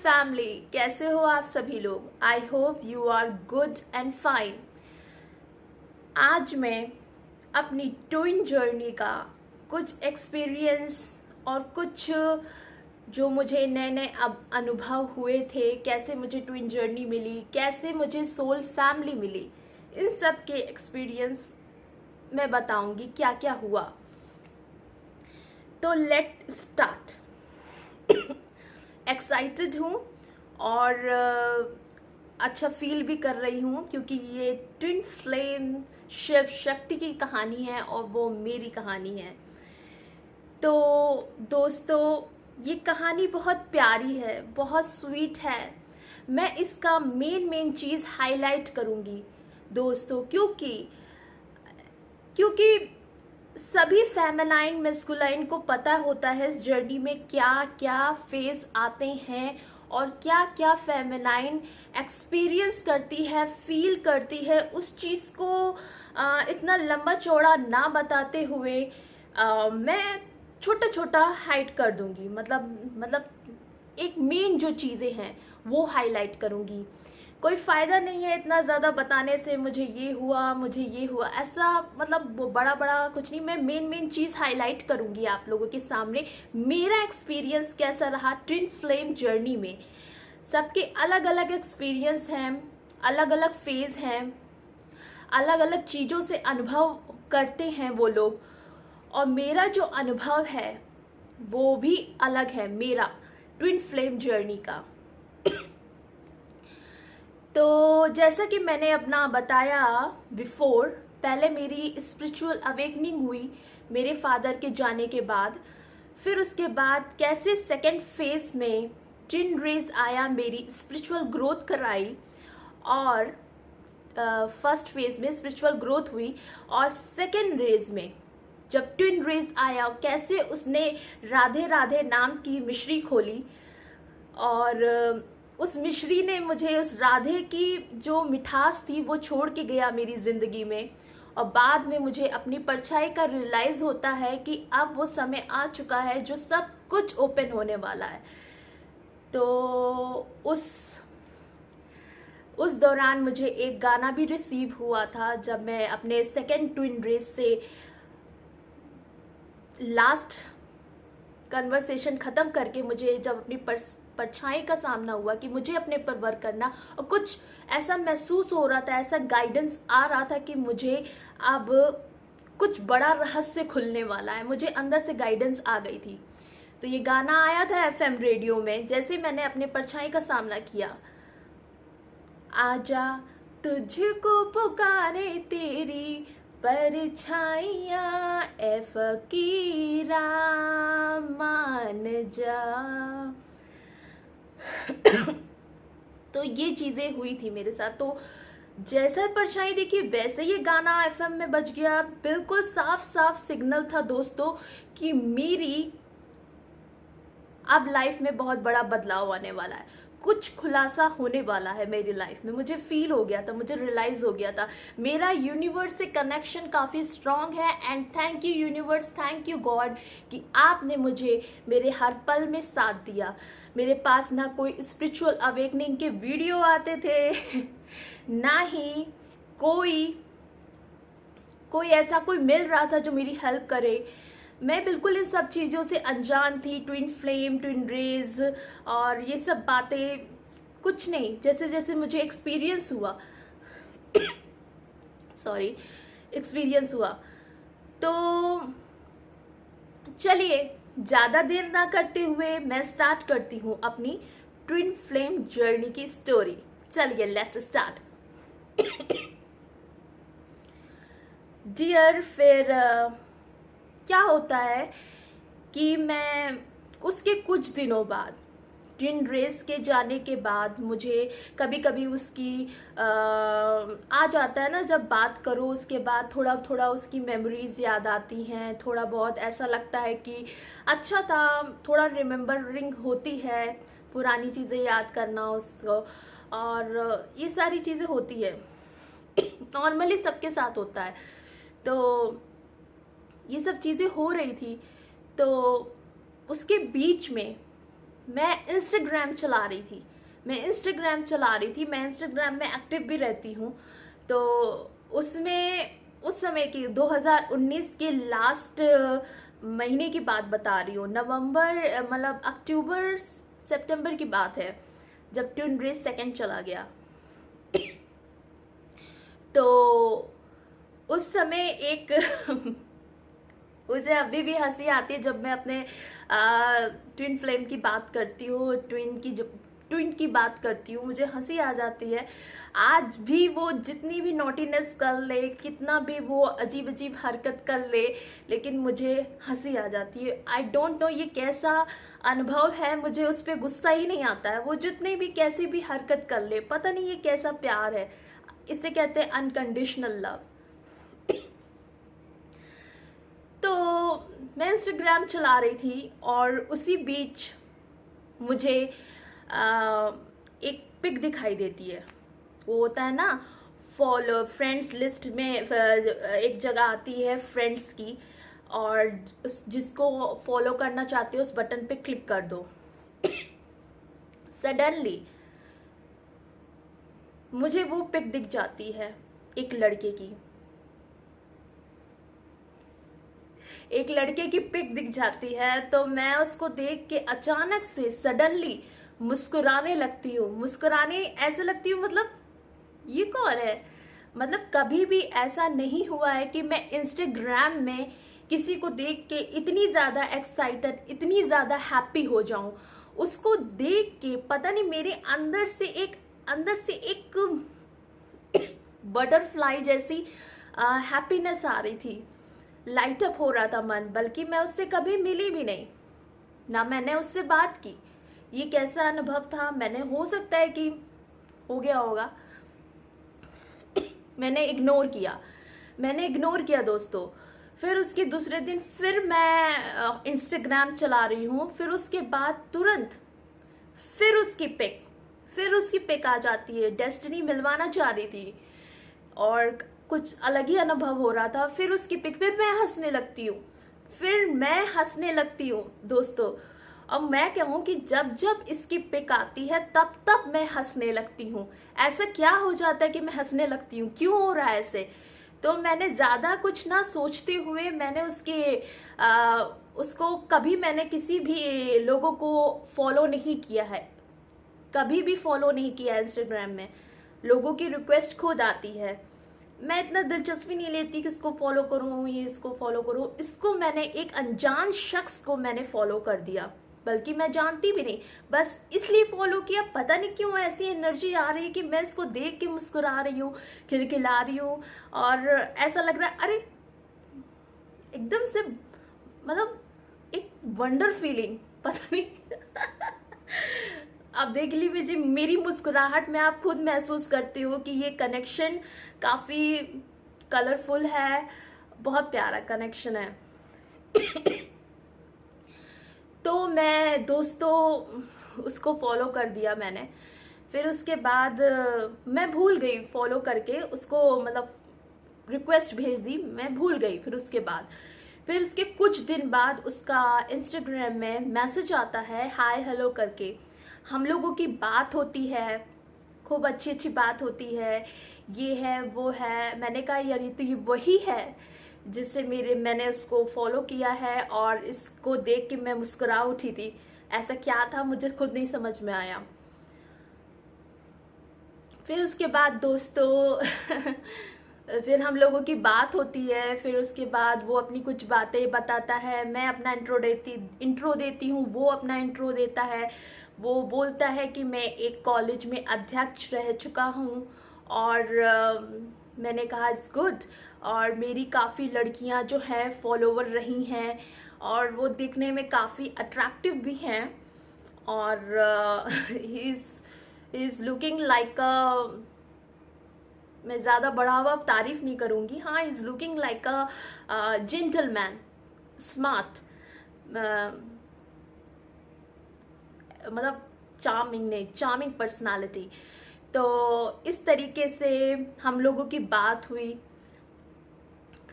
Family, कैसे हो आप सभी लोग। I hope you are good and fine. आज मैं अपनी ट्विन जर्नी का कुछ एक्सपीरियंस और कुछ जो मुझे नए नए अनुभव हुए थे, कैसे मुझे ट्विन जर्नी मिली, कैसे मुझे सोल फैमिली मिली, इन सब के एक्सपीरियंस मैं बताऊंगी क्या क्या हुआ। तो लेट स्टार्ट। एक्साइटेड हूँ और अच्छा फील भी कर रही हूँ क्योंकि ये ट्विन फ्लेम शिव शक्ति की कहानी है और वो मेरी कहानी है। तो दोस्तों, ये कहानी बहुत प्यारी है, बहुत स्वीट है। मैं इसका मेन चीज़ हाईलाइट करूँगी दोस्तों, क्योंकि सभी फेमिनाइन मेस्कुलाइन को पता होता है इस जर्नी में क्या क्या फेज आते हैं और क्या क्या फेमिनाइन एक्सपीरियंस करती है, फील करती है। उस चीज़ को इतना लंबा चौड़ा ना बताते हुए मैं छोटा छोटा हाइड कर दूंगी। मतलब एक मेन जो चीज़ें हैं वो हाईलाइट करूंगी। कोई फ़ायदा नहीं है इतना ज़्यादा बताने से, मुझे ये हुआ ऐसा, मतलब वो बड़ा बड़ा कुछ नहीं। मैं मेन चीज़ हाईलाइट करूँगी आप लोगों के सामने। मेरा एक्सपीरियंस कैसा रहा ट्विन फ्लेम जर्नी में। सबके अलग अलग एक्सपीरियंस हैं, अलग अलग फेज़ हैं, अलग अलग चीज़ों से अनुभव करते हैं वो लोग, और मेरा जो अनुभव है वो भी अलग है, मेरा ट्विन फ्लेम जर्नी का। तो जैसा कि मैंने अपना बताया बिफोर, पहले मेरी स्पिरिचुअल अवेकनिंग हुई मेरे फादर के जाने के बाद। फिर उसके बाद कैसे सेकंड फेज में ट्विन रेज आया, मेरी स्पिरिचुअल ग्रोथ कराई, और फर्स्ट फेज में स्पिरिचुअल ग्रोथ हुई, और सेकंड रेज में जब ट्विन रेज आया कैसे उसने राधे राधे नाम की मिश्री खोली, और उस मिश्री ने मुझे उस राधे की जो मिठास थी वो छोड़ के गया मेरी ज़िंदगी में। और बाद में मुझे अपनी परछाई का रियलाइज़ होता है कि अब वो समय आ चुका है जो सब कुछ ओपन होने वाला है। तो उस दौरान मुझे एक गाना भी रिसीव हुआ था जब मैं अपने सेकंड ट्विन रेस से लास्ट कन्वर्सेशन ख़त्म करके मुझे जब अपनी परछाई का सामना हुआ कि मुझे अपने पर वर्क करना, और कुछ ऐसा महसूस हो रहा था, ऐसा गाइडेंस आ रहा था कि मुझे अब कुछ बड़ा रहस्य खुलने वाला है। मुझे अंदर से गाइडेंस आ गई थी। तो ये गाना आया था एफएम रेडियो में। जैसे मैंने अपने परछाई का सामना किया, आजा तुझको पुकारे तेरी परछाइयाँ, ए फकीरा मान जा। तो ये चीज़ें हुई थी मेरे साथ। तो जैसा परछाई देखी वैसे ये गाना एफएम में बज गया। बिल्कुल साफ साफ सिग्नल था दोस्तों कि मेरी अब लाइफ में बहुत बड़ा बदलाव आने वाला है, कुछ खुलासा होने वाला है मेरी लाइफ में। मुझे फील हो गया था, मुझे रियलाइज़ हो गया था। मेरा यूनिवर्स से कनेक्शन काफ़ी स्ट्रांग है, and thank you universe, thank you God कि आपने मुझे मेरे हर पल में साथ दिया। मेरे पास ना कोई स्पिरिचुअल अवेकनिंग के वीडियो आते थे ना ही कोई ऐसा कोई मिल रहा था जो मेरी हेल्प करे। मैं बिल्कुल इन सब चीज़ों से अनजान थी। ट्विन फ्लेम, ट्विन रेज और ये सब बातें कुछ नहीं। जैसे जैसे मुझे एक्सपीरियंस हुआ एक्सपीरियंस हुआ, तो चलिए ज़्यादा देर ना करते हुए मैं स्टार्ट करती हूँ अपनी ट्विन फ्लेम जर्नी की स्टोरी। चलिए लेट्स स्टार्ट। डियर, फिर क्या होता है कि मैं उसके कुछ दिनों बाद, ट्विन रेस के जाने के बाद, मुझे कभी कभी उसकी आ जाता है ना, जब बात करो उसके बाद थोड़ा थोड़ा उसकी मेमोरीज याद आती हैं। थोड़ा बहुत ऐसा लगता है कि अच्छा था, थोड़ा रिमेम्बरिंग होती है, पुरानी चीज़ें याद करना उसको, और ये सारी चीज़ें होती है, नॉर्मली सबके साथ होता है। तो ये सब चीज़ें हो रही थी। तो उसके बीच में मैं इंस्टाग्राम चला रही थी। मैं इंस्टाग्राम में एक्टिव भी रहती हूँ। तो उसमें उस समय की 2019 के लास्ट महीने की बात बता रही हूँ, नवंबर मतलब अक्टूबर सितंबर की बात है, जब ट्विन रेस सेकंड चला गया। तो उस समय एक मुझे अभी भी हंसी आती है जब मैं अपने ट्विन फ्लेम की बात करती हूँ, ट्विन की बात करती हूँ, मुझे हंसी आ जाती है। आज भी वो जितनी भी नॉटीनेस कर ले, कितना भी वो अजीब अजीब हरकत कर ले, लेकिन मुझे हंसी आ जाती है। आई डोंट नो ये कैसा अनुभव है, मुझे उस पर गुस्सा ही नहीं आता है। वो जितनी भी कैसी भी हरकत कर ले, पता नहीं ये कैसा प्यार है। इसे कहते हैं अनकंडीशनल लव। तो मैं इंस्टाग्राम चला रही थी और उसी बीच मुझे एक पिक दिखाई देती है। वो होता है ना, फॉलो फ्रेंड्स लिस्ट में एक जगह आती है फ्रेंड्स की, और जिसको फॉलो करना चाहते हो उस बटन पे क्लिक कर दो। सडनली मुझे वो पिक दिख जाती है एक लड़के की। एक लड़के की पिक दिख जाती है, तो मैं उसको देख के अचानक से सडनली मुस्कुराने लगती हूँ। मुस्कुराने ऐसे लगती हूँ, मतलब ये कौन है। मतलब कभी भी ऐसा नहीं हुआ है कि मैं इंस्टाग्राम में किसी को देख के इतनी ज़्यादा एक्साइटेड, इतनी ज़्यादा हैप्पी हो जाऊं। उसको देख के पता नहीं मेरे अंदर से एक बटरफ्लाई जैसी हैप्पीनेस आ रही थी, लाइट अप हो रहा था मन। बल्कि मैं उससे कभी मिली भी नहीं, ना मैंने उससे बात की। ये कैसा अनुभव था, मैंने, हो सकता है कि हो गया होगा, मैंने इग्नोर किया दोस्तों। फिर उसके दूसरे दिन फिर मैं इंस्टाग्राम चला रही हूँ। फिर उसके बाद तुरंत फिर उसकी पिक आ जाती है। डेस्टिनी मिलवाना चाह रही थी और कुछ अलग ही अनुभव हो रहा था। फिर उसकी पिक, फिर मैं हंसने लगती हूँ दोस्तों। अब मैं कहूँ कि जब इसकी पिक आती है तब मैं हंसने लगती हूँ। ऐसा क्या हो जाता है कि मैं हंसने लगती हूँ, क्यों हो रहा है ऐसे। तो मैंने ज़्यादा कुछ ना सोचते हुए मैंने उसको कभी मैंने किसी भी लोगों को फॉलो नहीं किया है, कभी भी फॉलो नहीं किया इंस्टाग्राम में। लोगों की रिक्वेस्ट खुद आती है, मैं इतना दिलचस्पी नहीं लेती कि इसको फॉलो करूँ, इसको फॉलो करूँ। इसको मैंने एक अनजान शख्स को मैंने फॉलो कर दिया, बल्कि मैं जानती भी नहीं, बस इसलिए फॉलो किया। पता नहीं क्यों ऐसी एनर्जी आ रही है कि मैं इसको देख के मुस्कुरा रही हूँ, खिलखिला रही हूँ, और ऐसा लग रहा है अरे एकदम से, मतलब एक वंडर फीलिंग, पता नहीं। आप देख लीजिए मेरी मुस्कुराहट में, आप खुद महसूस करते हो कि ये कनेक्शन काफ़ी कलरफुल है, बहुत प्यारा कनेक्शन है। तो मैं दोस्तों उसको फॉलो कर दिया मैंने। फिर उसके बाद मैं भूल गई फॉलो करके उसको, मतलब रिक्वेस्ट भेज दी, मैं भूल गई। फिर उसके कुछ दिन बाद उसका इंस्टाग्राम में मैसेज आता है, हाय हेलो करके। हम लोगों की बात होती है, खूब अच्छी बात होती है, ये है वो है। मैंने कहा यार ये तो ये वही है जिससे मैंने उसको फॉलो किया है, और इसको देख के मैं मुस्कुरा उठी थी। ऐसा क्या था मुझे खुद नहीं समझ में आया। फिर उसके बाद दोस्तों फिर हम लोगों की बात होती है। फिर उसके बाद वो अपनी कुछ बातें बताता है, मैं अपना इंट्रो देती हूँ, वो अपना इंट्रो देता है। वो बोलता है कि मैं एक कॉलेज में अध्यक्ष रह चुका हूँ, और मैंने कहा इट्स गुड, और मेरी काफ़ी लड़कियाँ जो हैं फॉलोवर रही हैं, और वो दिखने में काफ़ी अट्रैक्टिव भी हैं, और ही इज़ लुकिंग लाइक अ, मैं ज़्यादा बढ़ा हुआ तारीफ नहीं करूँगी, हाँ, is looking like a gentleman, smart, मतलब चार्मिंग पर्सनालिटी। तो इस तरीके से हम लोगों की बात हुई,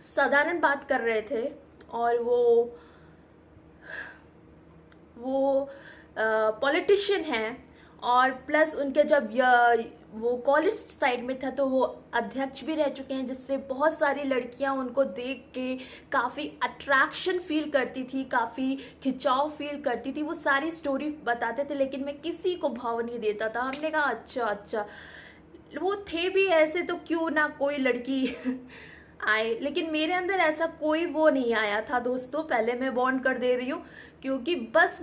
साधारण बात कर रहे थे, और वो पॉलिटिशियन हैं, और प्लस उनके जब वो कॉलेज साइड में था तो वो अध्यक्ष भी रह चुके हैं, जिससे बहुत सारी लड़कियां उनको देख के काफ़ी अट्रैक्शन फील करती थी, काफ़ी खिंचाव फील करती थी। वो सारी स्टोरी बताते थे, लेकिन मैं किसी को भाव नहीं देता था। हमने कहा अच्छा अच्छा, वो थे भी ऐसे तो क्यों ना कोई लड़की आए, लेकिन मेरे अंदर ऐसा कोई वो नहीं आया था दोस्तों। पहले मैं बॉन्ड कर दे रही हूँ, क्योंकि बस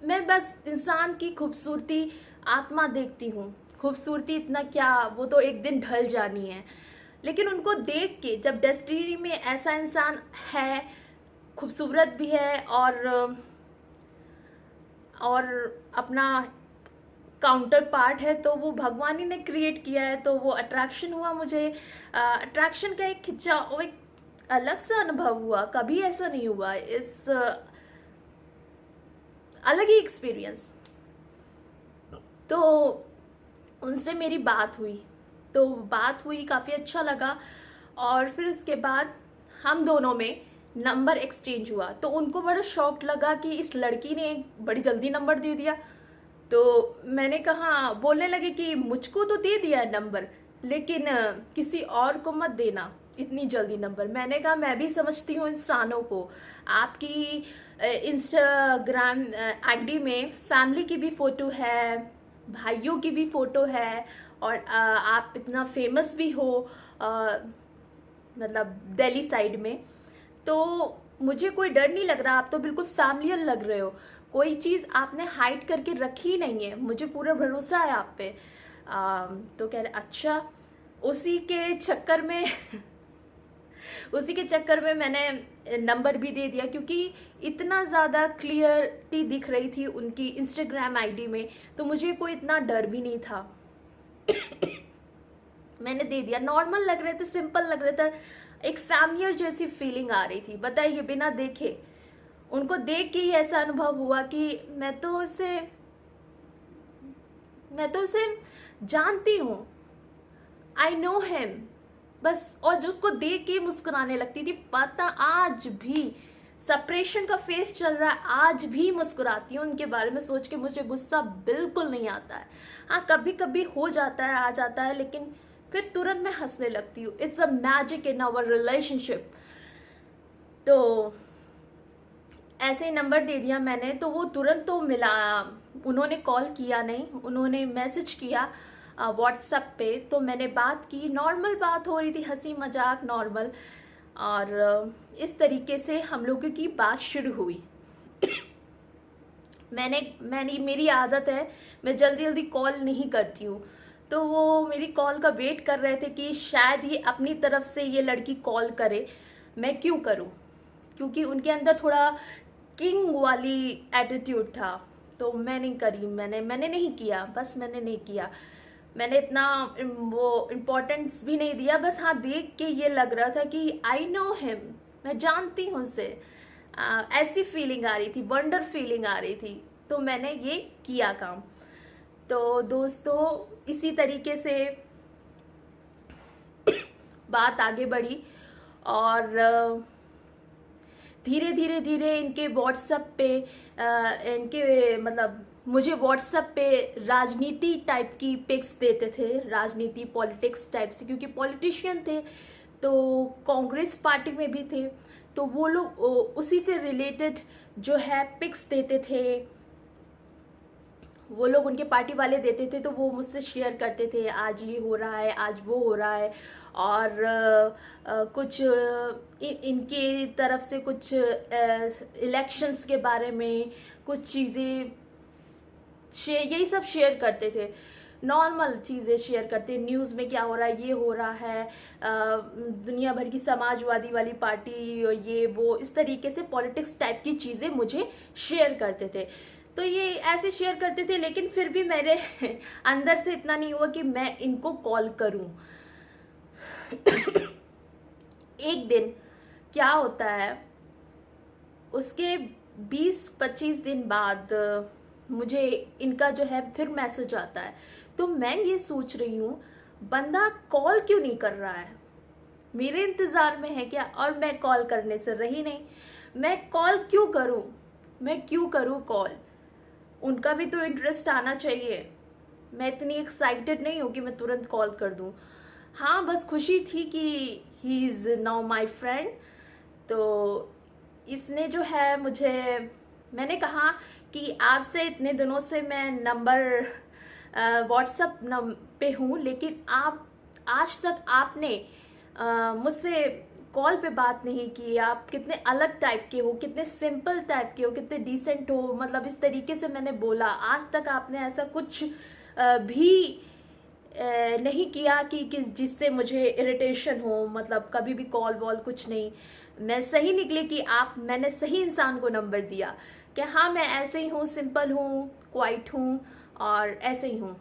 मैं बस इंसान की खूबसूरती आत्मा देखती हूँ। खूबसूरती इतना क्या, वो तो एक दिन ढल जानी है। लेकिन उनको देख के जब डेस्टिनी में ऐसा इंसान है, खूबसूरत भी है और अपना काउंटर पार्ट है, तो वो भगवान ही ने क्रिएट किया है, तो वो अट्रैक्शन हुआ मुझे। अट्रैक्शन का एक खिंचाव, एक अलग सा अनुभव हुआ, कभी ऐसा नहीं हुआ। इस अलग ही एक्सपीरियंस। तो उनसे मेरी बात हुई, तो बात हुई, काफ़ी अच्छा लगा। और फिर उसके बाद हम दोनों में नंबर एक्सचेंज हुआ, तो उनको बड़ा शॉक लगा कि इस लड़की ने बड़ी जल्दी नंबर दे दिया। तो मैंने कहा, बोलने लगे कि मुझको तो दे दिया है नंबर, लेकिन किसी और को मत देना इतनी जल्दी नंबर। मैंने कहा, मैं भी समझती हूँ इंसानों को। आपकी इंस्टाग्राम आईडी में फैमिली की भी फ़ोटो है, भाइयों की भी फ़ोटो है, और आप इतना फेमस भी हो, मतलब दिल्ली साइड में। तो मुझे कोई डर नहीं लग रहा, आप तो बिल्कुल फैमिलियर लग रहे हो, कोई चीज़ आपने हाइड करके रखी नहीं है, मुझे पूरा भरोसा है आप पे। तो कह रहे अच्छा। उसी के चक्कर में उसी के चक्कर में मैंने नंबर भी दे दिया, क्योंकि इतना ज़्यादा क्लियरिटी दिख रही थी उनकी इंस्टाग्राम आईडी में, तो मुझे कोई इतना डर भी नहीं था। मैंने दे दिया। नॉर्मल लग रहे थे, सिंपल लग रहा था, एक फैमिलियर जैसी फीलिंग आ रही थी। बताइए, बिना देखे, उनको देख के ही ऐसा अनुभव हुआ कि मैं तो उसे जानती हूँ, आई नो हिम, बस। और जो उसको देख के मुस्कुराने लगती थी, पता आज भी सेपरेशन का फेस चल रहा है, आज भी मुस्कुराती हूँ उनके बारे में सोच के। मुझे गुस्सा बिल्कुल नहीं आता है। हाँ, कभी कभी हो जाता है, आ जाता है, लेकिन फिर तुरंत मैं हंसने लगती हूँ। It's a magic in our relationship. तो ऐसे ही नंबर दे दिया मैंने, तो वो तुरंत तो मिला। उन्होंने कॉल किया नहीं, उन्होंने मैसेज किया व्हाट्सएप पे। तो मैंने बात की, नॉर्मल बात हो रही थी, हंसी मजाक नॉर्मल, और इस तरीके से हम लोगों की बात शुरू हुई। मेरी आदत है, मैं जल्दी जल्दी कॉल नहीं करती हूँ। तो वो मेरी कॉल का वेट कर रहे थे कि शायद ये अपनी तरफ से ये लड़की कॉल करे, मैं क्यों करूँ, क्योंकि उनके अंदर थोड़ा किंग वाली एटीट्यूड था। तो मैं नहीं करी, मैंने नहीं किया, बस मैंने नहीं किया। मैंने इतना वो इम्पोर्टेंस भी नहीं दिया। बस हाँ, देख के ये लग रहा था कि आई नो हिम, मैं जानती हूँ उसे। ऐसी फीलिंग आ रही थी, वंडर फीलिंग आ रही थी। तो मैंने ये किया काम। तो दोस्तों, इसी तरीके से बात आगे बढ़ी, और धीरे धीरे धीरे इनके व्हाट्सएप पे इनके मतलब मुझे व्हाट्सएप पे राजनीति टाइप की पिक्स देते थे, राजनीति पॉलिटिक्स टाइप से, क्योंकि पॉलिटिशियन थे तो कांग्रेस पार्टी में भी थे, तो वो लोग उसी से रिलेटेड जो है पिक्स देते थे, वो लोग उनके पार्टी वाले देते थे। तो वो मुझसे शेयर करते थे, आज ये हो रहा है, आज वो हो रहा है, और कुछ इनके तरफ से कुछ इलेक्शंस के बारे में कुछ चीज़ें यही सब शेयर करते थे। नॉर्मल चीज़ें शेयर करते, न्यूज़ में क्या हो रहा है, ये हो रहा है, दुनिया भर की समाजवादी वाली पार्टी, ये वो, इस तरीके से पॉलिटिक्स टाइप की चीज़ें मुझे शेयर करते थे। तो ये ऐसे शेयर करते थे, लेकिन फिर भी मेरे अंदर से इतना नहीं हुआ कि मैं इनको कॉल करूं। एक दिन क्या होता है, उसके 20-25 दिन बाद मुझे इनका जो है फिर मैसेज आता है। तो मैं ये सोच रही हूँ, बंदा कॉल क्यों नहीं कर रहा है, मेरे इंतज़ार में है क्या? और मैं कॉल करने से रही नहीं। मैं कॉल क्यों करूँ, मैं क्यों करूँ कॉल? उनका भी तो इंटरेस्ट आना चाहिए। मैं इतनी एक्साइटेड नहीं हूँ कि मैं तुरंत कॉल कर दूँ। हाँ, बस खुशी थी कि he is now my friend. तो इसने जो है मुझे, मैंने कहा कि आपसे इतने दिनों से मैं नंबर व्हाट्सएप पे हूँ, लेकिन आप आज तक आपने मुझसे कॉल पे बात नहीं की। आप कितने अलग टाइप के हो, कितने सिंपल टाइप के हो, कितने डिसेंट हो, मतलब इस तरीके से मैंने बोला। आज तक आपने ऐसा कुछ भी नहीं किया कि जिससे मुझे इरिटेशन हो, मतलब कभी भी कॉल वॉल कुछ नहीं। मैं सही निकली कि मैंने सही इंसान को नंबर दिया कि हाँ, मैं ऐसे ही हूँ, सिंपल हूँ, क्वाइट हूँ और ऐसे ही हूँ।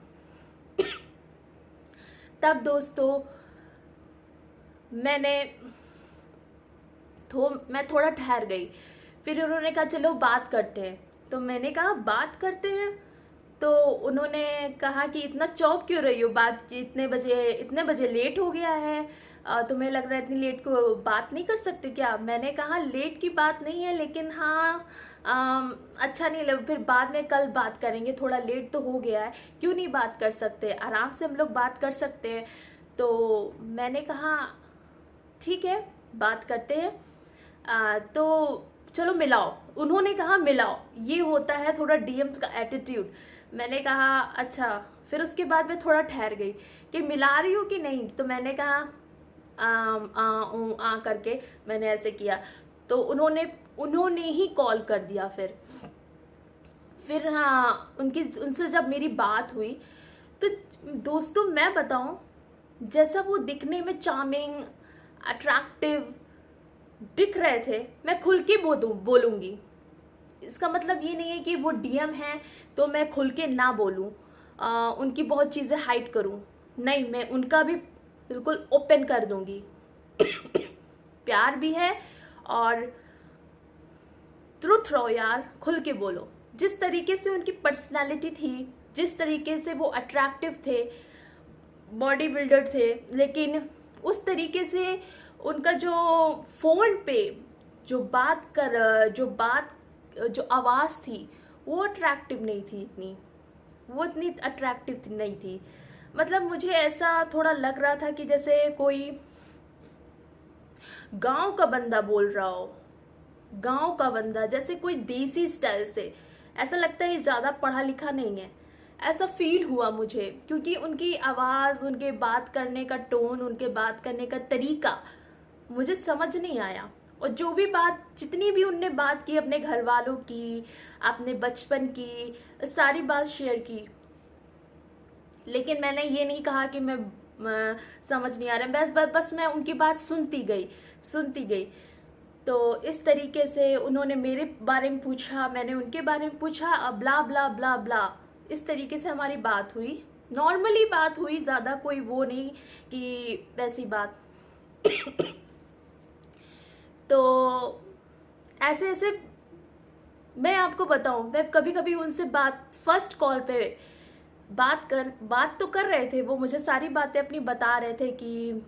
तब दोस्तों मैं थोड़ा ठहर गई। फिर उन्होंने कहा चलो बात करते हैं। तो मैंने कहा बात करते हैं। तो उन्होंने कहा कि इतना चौंक क्यों रही हो, बात इतने बजे लेट हो गया है, तुम्हें लग रहा है इतनी लेट को बात नहीं कर सकते क्या? मैंने कहा लेट की बात नहीं है, लेकिन हाँ अच्छा नहीं लग, फिर बाद में कल बात करेंगे, थोड़ा लेट तो हो गया है, क्यों नहीं बात कर सकते, आराम से हम लोग बात कर सकते हैं। तो मैंने कहा ठीक है, बात करते हैं। तो चलो मिलाओ। उन्होंने कहा मिलाओ, ये होता है थोड़ा डीएम का एटीट्यूड। मैंने कहा अच्छा। फिर उसके बाद मैं थोड़ा ठहर गई कि मिला रही हूँ कि नहीं। तो मैंने कहा करके मैंने ऐसे किया। तो उन्होंने ही कॉल कर दिया। फिर हाँ, उनसे जब मेरी बात हुई तो दोस्तों मैं बताऊं, जैसा वो दिखने में चार्मिंग अट्रैक्टिव दिख रहे थे, मैं खुल के बोलूंगी। इसका मतलब ये नहीं है कि वो डीएम है तो मैं खुल के ना बोलूं, उनकी बहुत चीज़ें हाइड करूं। नहीं, मैं उनका भी बिल्कुल ओपन कर दूंगी। प्यार भी है और ट्रुथ रहो यार, खुल के बोलो। जिस तरीके से उनकी पर्सनालिटी थी, जिस तरीके से वो अट्रैक्टिव थे, बॉडी बिल्डर थे, लेकिन उस तरीके से उनका जो फोन पे जो आवाज़ थी वो अट्रैक्टिव नहीं थी इतनी, वो इतनी अट्रैक्टिव नहीं थी। मतलब मुझे ऐसा थोड़ा लग रहा था कि जैसे कोई गांव का बंदा बोल रहा हो, गांव का बंदा, जैसे कोई देसी स्टाइल से। ऐसा लगता है ज़्यादा पढ़ा लिखा नहीं है, ऐसा फील हुआ मुझे, क्योंकि उनकी आवाज़, उनके बात करने का टोन, उनके बात करने का तरीका मुझे समझ नहीं आया। और जो भी बात, जितनी भी उनने बात की अपने घर वालों की, अपने बचपन की, सारी बात शेयर की, लेकिन मैंने ये नहीं कहा कि मैं समझ नहीं आ रहा। बस मैं उनकी बात सुनती गई। तो इस तरीके से उन्होंने मेरे बारे में पूछा, मैंने उनके बारे में पूछा, ब्ला ब्ला ब्ला ब्ला, इस तरीके से हमारी बात हुई। नॉर्मली बात हुई, ज़्यादा कोई वो नहीं कि वैसी बात। तो ऐसे ऐसे मैं आपको बताऊं, मैं कभी कभी उनसे फर्स्ट कॉल पे बात तो कर रहे थे, वो मुझे सारी बातें अपनी बता रहे थे कि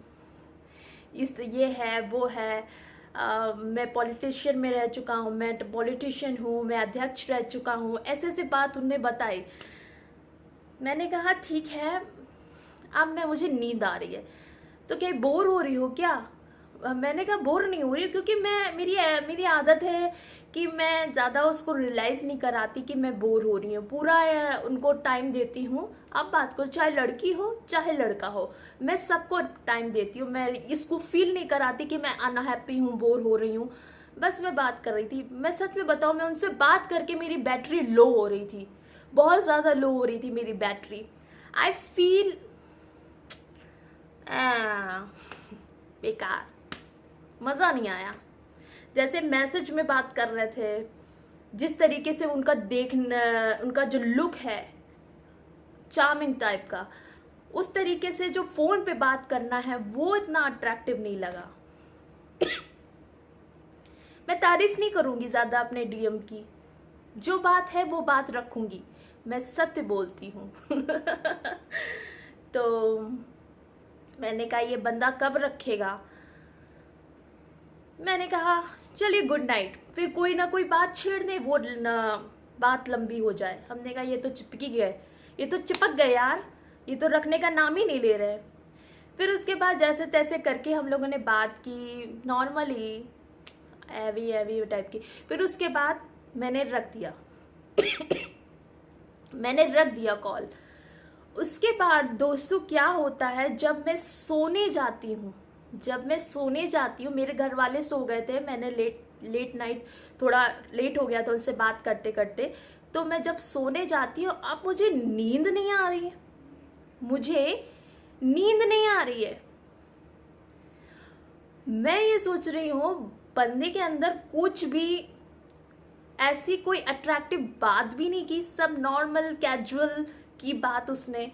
ये है वो है, मैं पॉलिटिशियन में रह चुका हूँ, मैं पॉलिटिशियन हूँ, मैं अध्यक्ष रह चुका हूँ, ऐसे ऐसे बात उनने बताई। मैंने कहा ठीक है, अब मुझे नींद आ रही है। तो क्या बोर हो रही हो क्या? मैंने कहा बोर नहीं हो रही, क्योंकि मेरी आदत है कि मैं ज़्यादा उसको रियलाइज़ नहीं कराती कि मैं बोर हो रही हूँ, पूरा उनको टाइम देती हूँ। अब बात करो, चाहे लड़की हो चाहे लड़का हो, मैं सबको टाइम देती हूँ। मैं इसको फील नहीं कराती कि मैं अनहैप्पी हूँ, बोर हो रही हूँ। बस मैं बात कर रही थी। मैं सच में बताऊँ, मैं उनसे बात करके मेरी बैटरी लो हो रही थी, बहुत ज़्यादा लो हो रही थी मेरी बैटरी। आई फील बेकार, मज़ा नहीं आया। जैसे मैसेज में बात कर रहे थे, जिस तरीके से उनका जो लुक है चार्मिंग टाइप का, उस तरीके से जो फ़ोन पे बात करना है वो इतना अट्रैक्टिव नहीं लगा। मैं तारीफ नहीं करूँगी ज़्यादा अपने डीएम की, जो बात है वो बात रखूँगी, मैं सत्य बोलती हूँ। तो मैंने कहा ये बंदा कब रखेगा। मैंने कहा चलिए गुड नाइट, फिर कोई ना कोई बात छेड़ दे, वो बात लंबी हो जाए। हमने कहा ये तो चिपकी गए, ये तो चिपक गए यार, ये तो रखने का नाम ही नहीं ले रहे। फिर उसके बाद जैसे तैसे करके हम लोगों ने बात की नॉर्मली, एवी एवी टाइप की। फिर उसके बाद मैंने रख दिया मैंने रख दिया कॉल। उसके बाद दोस्तों क्या होता है, जब मैं सोने जाती हूँ, मेरे घर वाले सो गए थे, मैंने लेट नाइट थोड़ा लेट हो गया था उनसे बात करते करते, तो मैं जब सोने जाती हूँ अब मुझे नींद नहीं आ रही है, मैं ये सोच रही हूँ बंदे के अंदर कुछ भी ऐसी कोई अट्रैक्टिव बात भी नहीं की, सब नॉर्मल कैजुअल की बात उसने।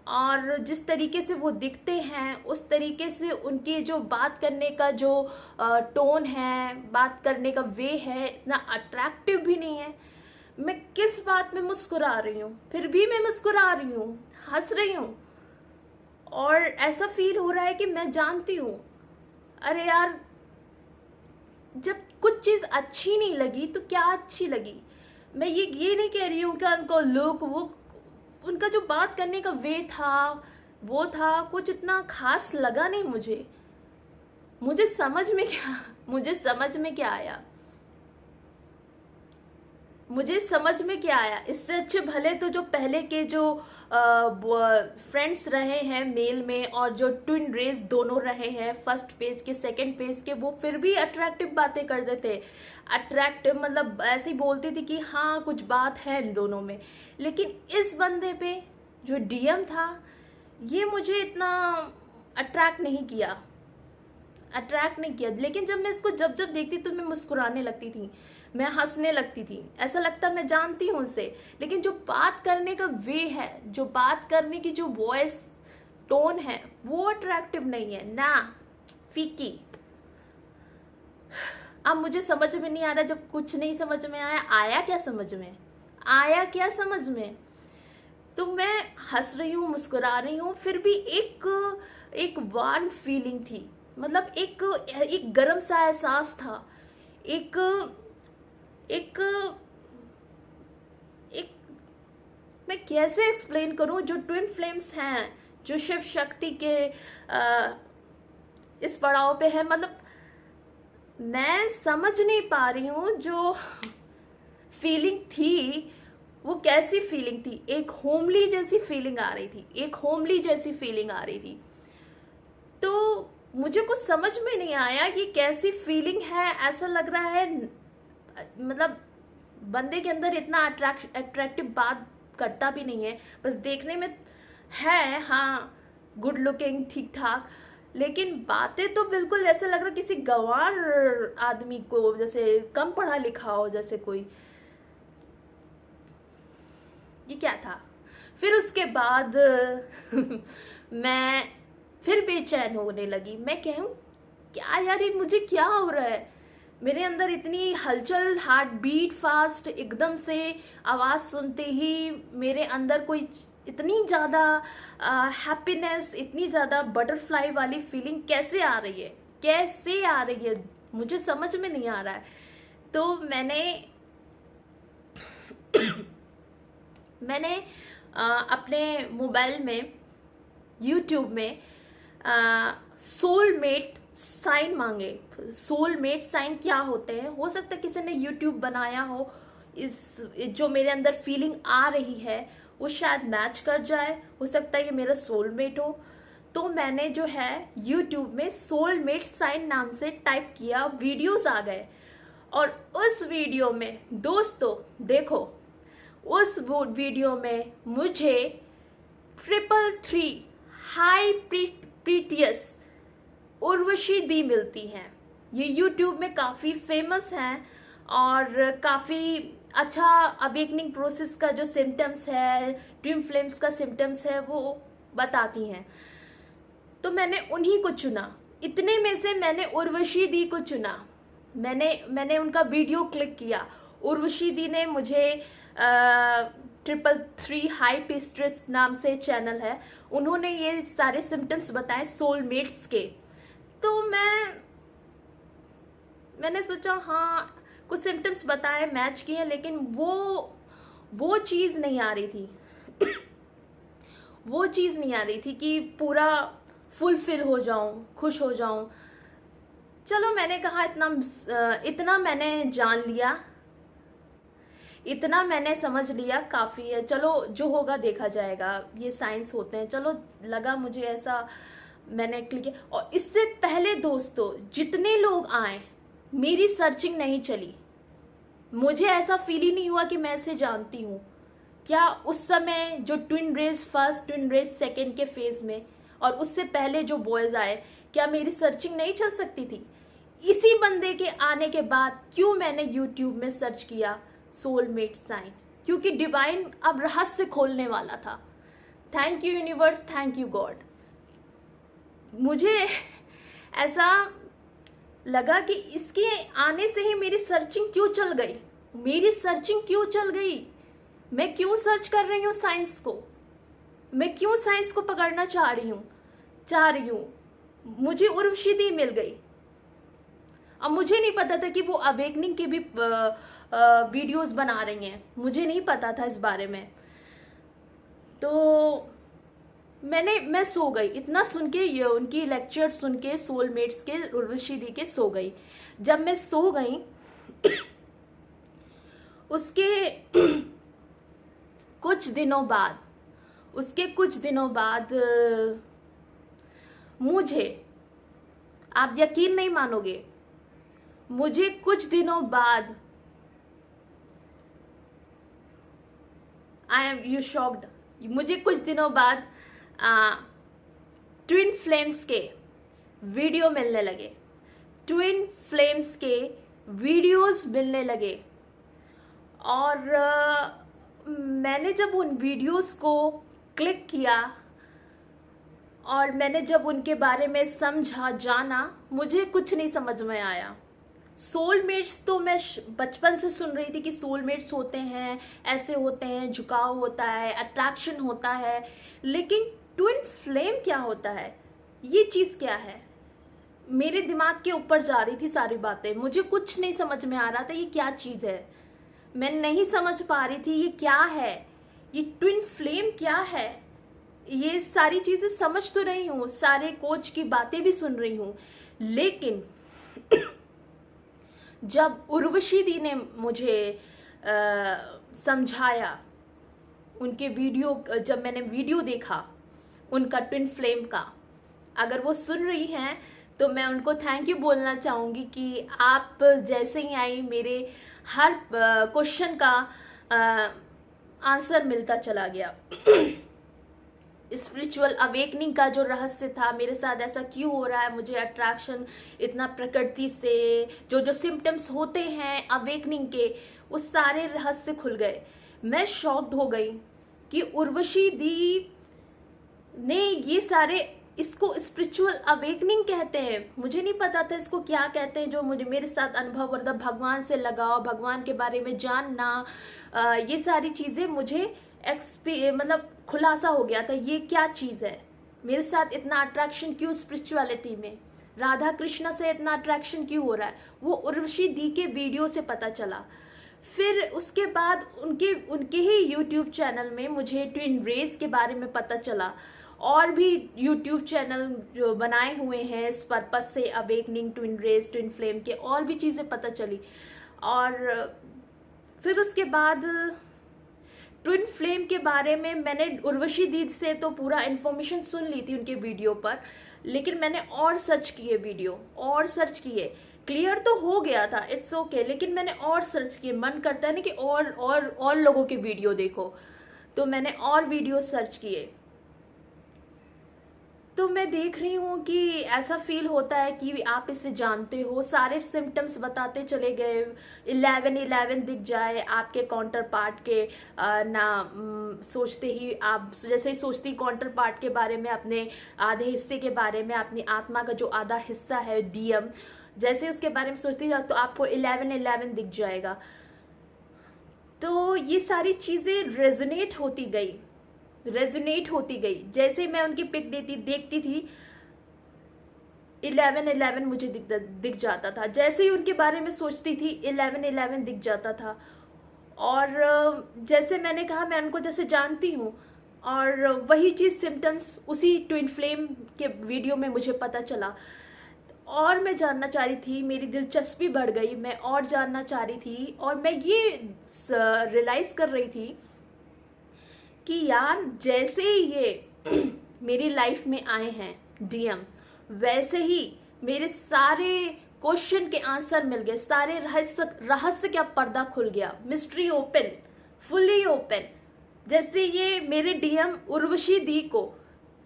और जिस तरीके से वो दिखते हैं उस तरीके से उनकी जो बात करने का जो टोन है, बात करने का वे है, इतना अट्रैक्टिव भी नहीं है। मैं किस बात में मुस्कुरा रही हूँ, फिर भी मैं मुस्कुरा रही हूँ, हंस रही हूँ, और ऐसा फील हो रहा है कि मैं जानती हूँ। अरे यार, जब कुछ चीज़ अच्छी नहीं लगी तो क्या अच्छी लगी। मैं ये नहीं कह रही हूँ कि उनको लुक, वो उनका जो बात करने का वे था वो था, कुछ इतना खास लगा नहीं मुझे। मुझे समझ में क्या आया, इससे अच्छे भले तो जो पहले के जो फ्रेंड्स रहे हैं मेल में, और जो ट्विन रेस दोनों रहे हैं, फर्स्ट फेज के सेकंड फेज के, वो फिर भी अट्रैक्टिव बातें करते थे। अट्रैक्टिव मतलब ऐसे ही बोलती थी कि हाँ कुछ बात है इन दोनों में। लेकिन इस बंदे पे जो डीएम था, ये मुझे इतना अट्रैक्ट नहीं किया। लेकिन जब मैं इसको जब देखती तो मैं मुस्कुराने लगती थी, मैं हंसने लगती थी, ऐसा लगता मैं जानती हूँ उसे। लेकिन जो बात करने का वे है, जो बात करने की जो वॉइस टोन है, वो अट्रैक्टिव नहीं है ना, फीकी। अब मुझे समझ में नहीं आ रहा, जब कुछ नहीं समझ में आया, आया क्या समझ में। तो मैं हंस रही हूँ, मुस्कुरा रही हूँ, फिर भी एक वार्म फीलिंग थी, मतलब एक गर्म सा एहसास था, एक मैं कैसे एक्सप्लेन करूं। जो ट्विन फ्लेम्स हैं, जो शिव शक्ति के इस पड़ाव पे है, मतलब मैं समझ नहीं पा रही हूँ। जो फीलिंग थी वो कैसी फीलिंग थी, एक होमली जैसी फीलिंग आ रही थी। तो मुझे कुछ समझ में नहीं आया कि कैसी फीलिंग है। ऐसा लग रहा है मतलब बंदे के अंदर इतना अट्रैक्टिव बात करता भी नहीं है, बस देखने में है हाँ गुड लुकिंग, ठीक ठाक, लेकिन बातें तो बिल्कुल ऐसा लग रहा किसी गंवार आदमी को, जैसे कम पढ़ा लिखा हो, जैसे कोई। ये क्या था। फिर उसके बाद मैं फिर बेचैन होने लगी। मैं कहूँ क्या यार, ये मुझे क्या हो रहा है, मेरे अंदर इतनी हलचल, हार्ट बीट फास्ट, एकदम से आवाज़ सुनते ही मेरे अंदर कोई इतनी ज़्यादा हैप्पीनेस, इतनी ज़्यादा बटरफ्लाई वाली फीलिंग कैसे आ रही है, मुझे समझ में नहीं आ रहा है। तो मैंने अपने मोबाइल में, यूट्यूब में सोलमेट साइन मांगे। सोलमेट साइन क्या होते हैं, हो सकता है किसी ने यूट्यूब बनाया हो, इस जो मेरे अंदर फीलिंग आ रही है वो शायद मैच कर जाए, हो सकता है ये मेरा सोलमेट हो। तो मैंने जो है यूट्यूब में सोलमेट साइन नाम से टाइप किया, वीडियोस आ गए, और उस वीडियो में दोस्तों देखो, उस वीडियो में मुझे 333 हाई प्रीटियस उर्वशी दी मिलती हैं। ये यूट्यूब में काफ़ी फेमस हैं और काफ़ी अच्छा अवेकनिंग प्रोसेस का जो सिम्टम्स है, ट्विन फ्लेम्स का सिम्टम्स है, वो बताती हैं। तो मैंने उन्हीं को चुना, इतने में से मैंने उर्वशी दी को चुना। मैंने उनका वीडियो क्लिक किया। उर्वशी दी ने मुझे 333 हाई प्रीटियस नाम से चैनल है, उन्होंने ये सारे सिम्टम्स बताए सोलमेट्स के। तो मैंने सोचा हाँ कुछ सिम्टम्स बताए, मैच किए, लेकिन वो वो चीज़ नहीं आ रही थी वो चीज़ नहीं आ रही थी कि पूरा फुलफिल हो जाऊं, खुश हो जाऊं। चलो मैंने कहा इतना मैंने जान लिया, इतना मैंने समझ लिया, काफ़ी है, चलो जो होगा देखा जाएगा, ये साइंस होते हैं। चलो लगा मुझे ऐसा, मैंने क्लिक किया। और इससे पहले दोस्तों जितने लोग आए, मेरी सर्चिंग नहीं चली, मुझे ऐसा फील ही नहीं हुआ कि मैं इसे जानती हूँ। क्या उस समय जो twin rays first, twin rays second के फेज में, और उससे पहले जो बॉयज़ आए, क्या मेरी सर्चिंग नहीं चल सकती थी? इसी बंदे के आने के बाद क्यों मैंने यूट्यूब में सर्च किया सोलमेट साइन, क्योंकि डिवाइन अब रहस्य खोलने वाला था। Thank you universe, thank you God. मुझे ऐसा लगा कि इसके आने से ही मेरी सर्चिंग क्यों चल गई, मेरी सर्चिंग क्यों चल गई, मैं क्यों सर्च कर रही हूँ साइंस को, मैं क्यों साइंस को पकड़ना चाह रही हूँ। मुझे उर्वशी दी मिल गई। अब मुझे नहीं पता था कि वो अवेकनिंग के भी वीडियोस बना रही हैं, मुझे नहीं पता था इस बारे में। तो मैं सो गई, इतना सुन के, ये उनकी लेक्चर सुन के, सोलमेट्स के, उर्वशी दी के, सो गई। जब मैं सो गई उसके कुछ दिनों बाद मुझे, आप यकीन नहीं मानोगे, मुझे कुछ दिनों बाद, आई एम यू शॉक्ड, मुझे कुछ दिनों बाद ट्विन फ्लेम्स के वीडियो मिलने लगे, ट्विन फ्लेम्स के वीडियोस मिलने लगे। और मैंने जब उन वीडियोस को क्लिक किया और मैंने जब उनके बारे में समझा, जाना, मुझे कुछ नहीं समझ में आया। सोलमेट्स तो मैं बचपन से सुन रही थी कि सोलमेट्स होते हैं, ऐसे होते हैं, झुकाव होता है, अट्रैक्शन होता है, लेकिन ट्विन फ्लेम क्या होता है, ये चीज़ क्या है, मेरे दिमाग के ऊपर जा रही थी सारी बातें। मुझे कुछ नहीं समझ में आ रहा था ये क्या चीज़ है, मैं नहीं समझ पा रही थी ये क्या है, ये ट्विन फ्लेम क्या है। ये सारी चीज़ें समझ तो रही हूँ, सारे कोच की बातें भी सुन रही हूँ, लेकिन जब उर्वशी दी ने मुझे समझाया, उनके वीडियो, जब मैंने वीडियो देखा उनका ट्विन फ्लेम का, अगर वो सुन रही हैं तो मैं उनको थैंक यू बोलना चाहूँगी कि आप जैसे ही आई, मेरे हर क्वेश्चन का आंसर मिलता चला गया। स्पिरिचुअल अवेकनिंग का जो रहस्य था, मेरे साथ ऐसा क्यों हो रहा है, मुझे अट्रैक्शन इतना प्रकृति से, जो सिम्टम्स होते हैं अवेकनिंग के, वो सारे रहस्य खुल गए। मैं शॉक्ड हो गई कि उर्वशी दी ने ये सारे, इसको स्पिरिचुअल अवेकनिंग कहते हैं, मुझे नहीं पता था इसको क्या कहते हैं, जो मुझे मेरे साथ अनुभव, मतलब भगवान से लगाव, भगवान के बारे में जानना, ये सारी चीज़ें मुझे मतलब खुलासा हो गया था, ये क्या चीज़ है, मेरे साथ इतना अट्रैक्शन क्यों स्पिरिचुअलिटी में, राधा कृष्ण से इतना अट्रैक्शन क्यों हो रहा है, वो उर्वशी दी के वीडियो से पता चला। फिर उसके बाद उनके ही यूट्यूब चैनल में मुझे ट्विन रेस के बारे में पता चला, और भी यूट्यूब चैनल जो बनाए हुए हैं इस पर्पस से, awakening, twin rays, twin flame के, और भी चीज़ें पता चली। और फिर उसके बाद ट्विन फ्लेम के बारे में मैंने उर्वशी दी से तो पूरा इन्फॉर्मेशन सुन ली थी उनके वीडियो पर, लेकिन मैंने और सर्च किए वीडियो, और सर्च किए, क्लियर तो हो गया था, इट्स ओके, लेकिन मैंने और सर्च किए, मन करता है ना कि और लोगों के वीडियो देखो, तो मैंने और वीडियो सर्च किए। तो मैं देख रही हूँ कि ऐसा फील होता है कि आप इसे जानते हो, सारे सिम्टम्स बताते चले गए, 11 दिख जाए आपके काउंटर पार्ट के, सोचते ही आप, जैसे ही सोचती काउंटर पार्ट के बारे में, अपने आधे हिस्से के बारे में, अपनी आत्मा का जो आधा हिस्सा है डीएम, जैसे उसके बारे में सोचती तो आपको 11 दिख जाएगा। तो ये सारी चीज़ें रेजोनेट होती गई, जैसे मैं उनकी पिक देखती थी 11 मुझे दिख जाता था, जैसे ही उनके बारे में सोचती थी 11 दिख जाता था। और जैसे मैंने कहा, मैं उनको जैसे जानती हूँ, और वही चीज़ सिम्टम्स उसी ट्विन फ्लेम के वीडियो में मुझे पता चला। और मैं जानना चाह रही थी, मेरी दिलचस्पी बढ़ गई, मैं और जानना चाह रही थी, और मैं ये रियलाइज़ कर रही थी कि यार जैसे ही ये मेरी लाइफ में आए हैं डीएम, वैसे ही मेरे सारे क्वेश्चन के आंसर मिल गए, सारे रहस्य का पर्दा खुल गया, मिस्ट्री ओपन, फुली ओपन। जैसे ये मेरे डीएम उर्वशी दी को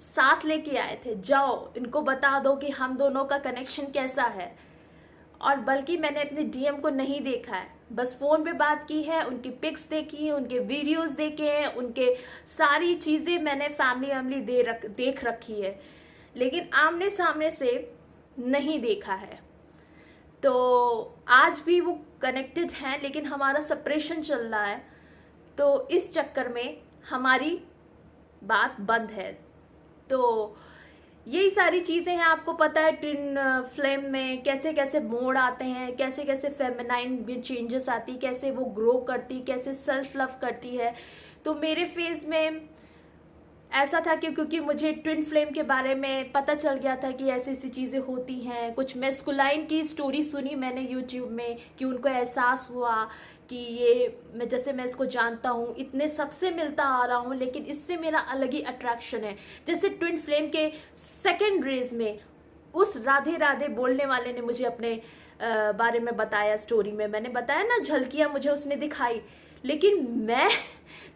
साथ लेके आए थे, जाओ इनको बता दो कि हम दोनों का कनेक्शन कैसा है। और बल्कि मैंने अपने डीएम को नहीं देखा है, बस फ़ोन पे बात की है, उनकी पिक्स देखी है, उनके वीडियोस देखे हैं, उनके सारी चीज़ें मैंने फैमिली देख रखी है, लेकिन आमने सामने से नहीं देखा है। तो आज भी वो कनेक्टेड हैं, लेकिन हमारा सेपरेशन चल रहा है, तो इस चक्कर में हमारी बात बंद है। तो यही सारी चीज़ें हैं। आपको पता है ट्विन फ्लेम में कैसे कैसे मोड़ आते हैं, कैसे कैसे फेमिनाइन में चेंजेस आती, कैसे वो ग्रो करती, कैसे सेल्फ लव करती है। तो मेरे फेज में ऐसा था कि क्योंकि मुझे ट्विन फ्लेम के बारे में पता चल गया था कि ऐसी ऐसी चीज़ें होती हैं। कुछ मैस्कुलाइन की स्टोरी सुनी मैंने यूट्यूब में कि उनको एहसास हुआ कि ये मैं इसको जानता हूँ, इतने सबसे मिलता आ रहा हूँ, लेकिन इससे मेरा अलग ही अट्रैक्शन है। जैसे ट्विन फ्लेम के सेकेंड रेज में उस राधे राधे बोलने वाले ने मुझे अपने बारे में बताया, स्टोरी में मैंने बताया ना, झलकियाँ मुझे उसने दिखाई, लेकिन मैं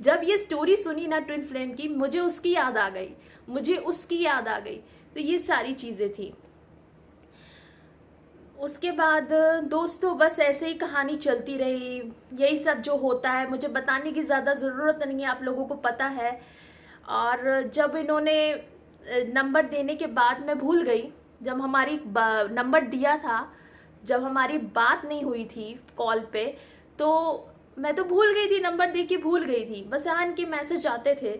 जब ये स्टोरी सुनी ना ट्विन फ्लेम की, मुझे उसकी याद आ गई, मुझे उसकी याद आ गई। तो ये सारी चीज़ें थी। उसके बाद दोस्तों बस ऐसे ही कहानी चलती रही। यही सब जो होता है, मुझे बताने की ज़्यादा ज़रूरत नहीं है, आप लोगों को पता है। और जब इन्होंने नंबर देने के बाद मैं भूल गई, जब हमारी नंबर दिया था, जब हमारी बात नहीं हुई थी कॉल पे, तो मैं तो भूल गई थी, नंबर दे के भूल गई थी। बस यहाँ इनके मैसेज आते थे।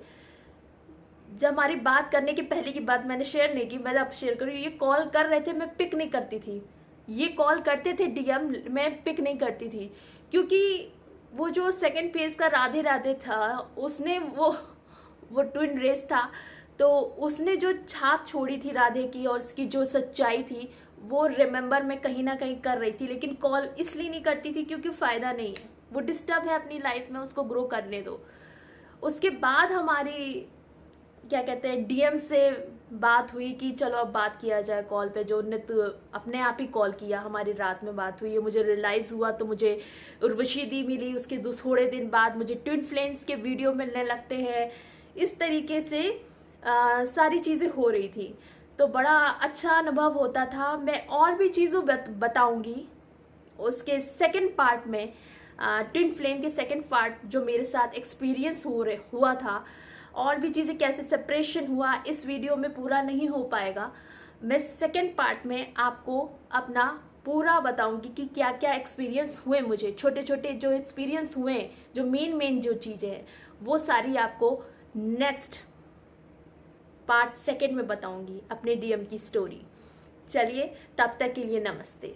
जब हमारी बात करने के पहले की बात मैंने शेयर नहीं की, मैं अब शेयर करूँ। ये कॉल कर रहे थे, मैं पिक नहीं करती थी। ये कॉल करते थे डीएम, मैं पिक नहीं करती थी, क्योंकि वो जो सेकंड फेज का राधे राधे था, उसने वो ट्विन रेस था, तो उसने जो छाप छोड़ी थी राधे की और उसकी जो सच्चाई थी, वो रिमेंबर मैं कहीं ना कहीं कर रही थी। लेकिन कॉल इसलिए नहीं करती थी क्योंकि फ़ायदा नहीं है, वो डिस्टर्ब है अपनी लाइफ में, उसको ग्रो करने दो। उसके बाद हमारी क्या कहते हैं डीएम से बात हुई कि चलो अब बात किया जाए कॉल पे, जो उनने तो अपने आप ही कॉल किया, हमारी रात में बात हुई है। मुझे रियलाइज़ हुआ तो मुझे उर्वशी दी मिली, उसके थोड़े दिन बाद मुझे ट्विन फ्लेम्स के वीडियो मिलने लगते हैं। इस तरीके से सारी चीज़ें हो रही थी, तो बड़ा अच्छा अनुभव होता था। मैं और भी चीज़ों बताऊँगी उसके सेकेंड पार्ट में, ट्विन फ्लेम के सेकेंड पार्ट जो मेरे साथ एक्सपीरियंस हुआ था, और भी चीज़ें कैसे सेपरेशन हुआ, इस वीडियो में पूरा नहीं हो पाएगा। मैं सेकेंड पार्ट में आपको अपना पूरा बताऊंगी कि क्या क्या एक्सपीरियंस हुए मुझे, छोटे छोटे जो एक्सपीरियंस हुए, जो मेन जो चीज़ें हैं, वो सारी आपको नेक्स्ट पार्ट सेकेंड में बताऊंगी अपने डीएम की स्टोरी। चलिए, तब तक के लिए नमस्ते।